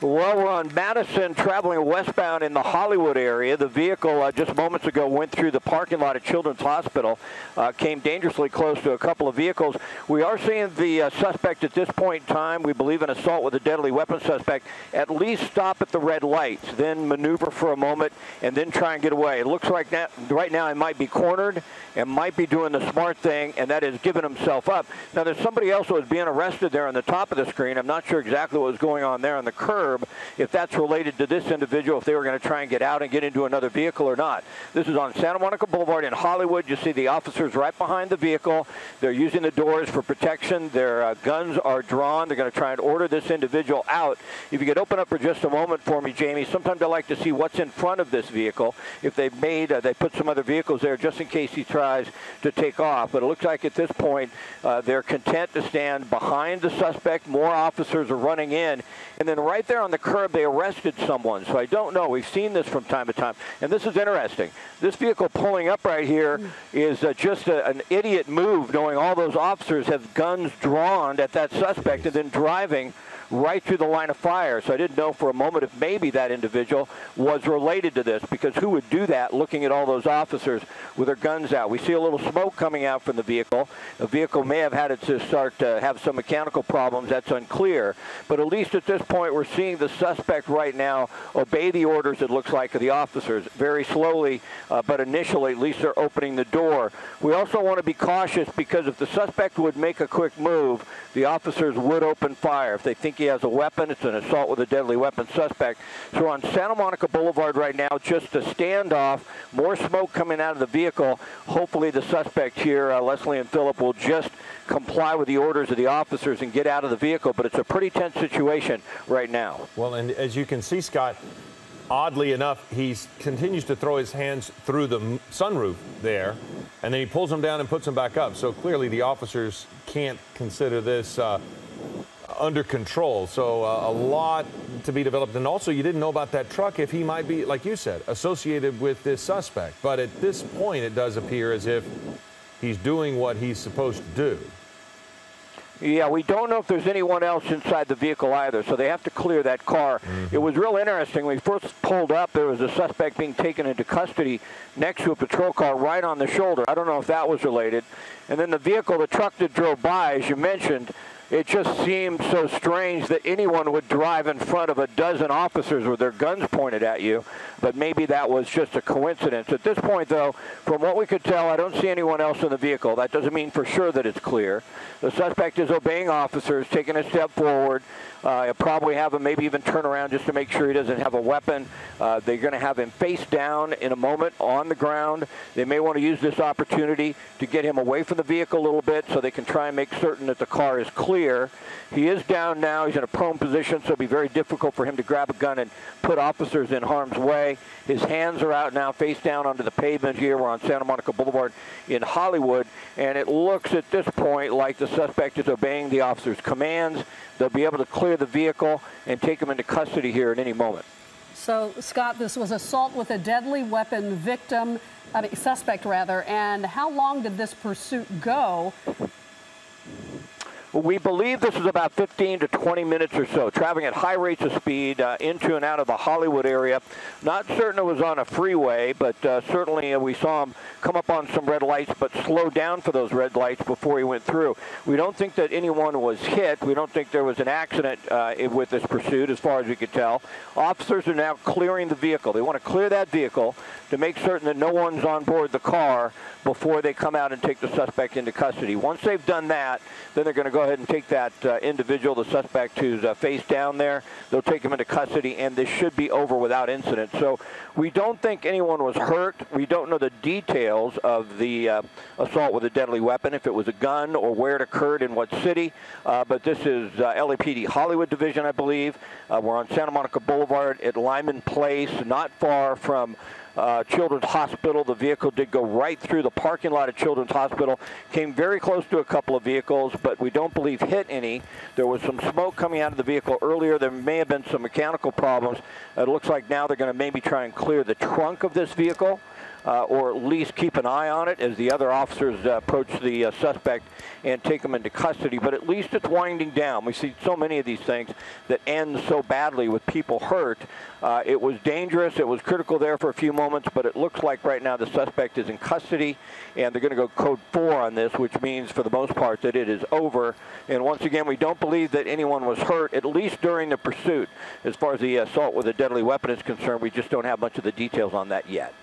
Well, we're on Madison traveling westbound in the Hollywood area. The vehicle just moments ago went through the parking lot at Children's Hospital, came dangerously close to a couple of vehicles. We are seeing the suspect at this point in time, we believe an assault with a deadly weapon suspect, at least stop at the red lights, then maneuver for a moment, and then try and get away. It looks like that right now he might be cornered and might be doing the smart thing, and that is giving himself up. Now, there's somebody else who was being arrested there on the top of the screen. I'm not sure exactly what was going on there on the curb, if that's related to this individual, if they were going to try and get out and get into another vehicle or not. This is on Santa Monica Boulevard in Hollywood. You see the officers right behind the vehicle. They're using the doors for protection. Their guns are drawn. They're going to try and order this individual out. If you could open up for just a moment for me, Jamie, sometimes I like to see what's in front of this vehicle. If they've made, they put some other vehicles there just in case he tries to take off. But it looks like at this point, they're content to stand behind the suspect. More officers are running in. And then right there on the curb, they arrested someone. So I don't know. We've seen this from time to time. And this is interesting. This vehicle pulling up right here is just an idiot move, knowing all those officers have guns drawn at that suspect and then driving right through the line of fire. So I didn't know for a moment if maybe that individual was related to this, because who would do that looking at all those officers with their guns out? We see a little smoke coming out from the vehicle. The vehicle may have had it to start to have some mechanical problems. That's unclear. But at least at this point, we're seeing the suspect right now obey the orders, it looks like, of the officers. Very slowly, but initially, at least they're opening the door. We also want to be cautious, because if the suspect would make a quick move, the officers would open fire. If they think he has a weapon, it's an assault with a deadly weapon suspect. So we're on Santa Monica Boulevard right now, just a standoff, more smoke coming out of the vehicle. Hopefully the suspect here, Leslie and Phillip, will just comply with the orders of the officers and get out of the vehicle. But it's a pretty tense situation right now. Well, and as you can see, Scott, oddly enough, he continues to throw his hands through the sunroof there, and then he pulls them down and puts them back up. So clearly the officers can't consider this under control. So a lot to be developed. And also, you didn't know about that truck, if he might be, like you said, associated with this suspect. But at this point, it does appear as if he's doing what he's supposed to do. Yeah, we don't know if there's anyone else inside the vehicle either, so they have to clear that car. It was real interesting. When we first pulled up, there was a suspect being taken into custody next to a patrol car right on the shoulder. I don't know if that was related. And then the vehicle, the truck that drove by, as you mentioned, it just seemed so strange that anyone would drive in front of a dozen officers with their guns pointed at you, but maybe that was just a coincidence. At this point, though, from what we could tell, I don't see anyone else in the vehicle. That doesn't mean for sure that it's clear. The suspect is obeying officers, taking a step forward. He'll probably have him maybe even turn around just to make sure he doesn't have a weapon. They're going to have him face down in a moment on the ground. They may want to use this opportunity to get him away from the vehicle a little bit so they can try and make certain that the car is clear. He is down now. He's in a prone position, so it'll be very difficult for him to grab a gun and put officers in harm's way. His hands are out now, face down onto the pavement here. We're on Santa Monica Boulevard in Hollywood, and it looks at this point like the suspect is obeying the officer's commands. They'll be able to clear the vehicle and take him into custody here at any moment. So, Scott, this was assault with a deadly weapon suspect rather, and how long did this pursuit go? We believe this is about 15 to 20 minutes or so, traveling at high rates of speed into and out of the Hollywood area. Not certain it was on a freeway, but certainly we saw him come up on some red lights, but slow down for those red lights before he went through. We don't think that anyone was hit. We don't think there was an accident with this pursuit, as far as we could tell. Officers are now clearing the vehicle. They want to clear that vehicle to make certain that no one's on board the car before they come out and take the suspect into custody. Once they've done that, then they're going to go ahead and take that individual, the suspect who's face down there. They'll take him into custody, and this should be over without incident. So we don't think anyone was hurt. We don't know the details of the assault with a deadly weapon, if it was a gun or where it occurred in what city. But this is LAPD Hollywood Division, I believe. We're on Santa Monica Boulevard at Lyman Place, not far from Children's Hospital. The vehicle did go right through the parking lot at Children's Hospital, came very close to a couple of vehicles, but we don't believe hit any. There was some smoke coming out of the vehicle earlier. There may have been some mechanical problems. It looks like now they're going to maybe try and clear the trunk of this vehicle. or at least keep an eye on it as the other officers approach the suspect and take him into custody. But at least it's winding down. We see so many of these things that end so badly with people hurt. It was dangerous. It was critical there for a few moments, but it looks like right now the suspect is in custody, and they're going to go code 4 on this, which means for the most part that it is over. And once again, we don't believe that anyone was hurt, at least during the pursuit. As far as the assault with a deadly weapon is concerned, we just don't have much of the details on that yet.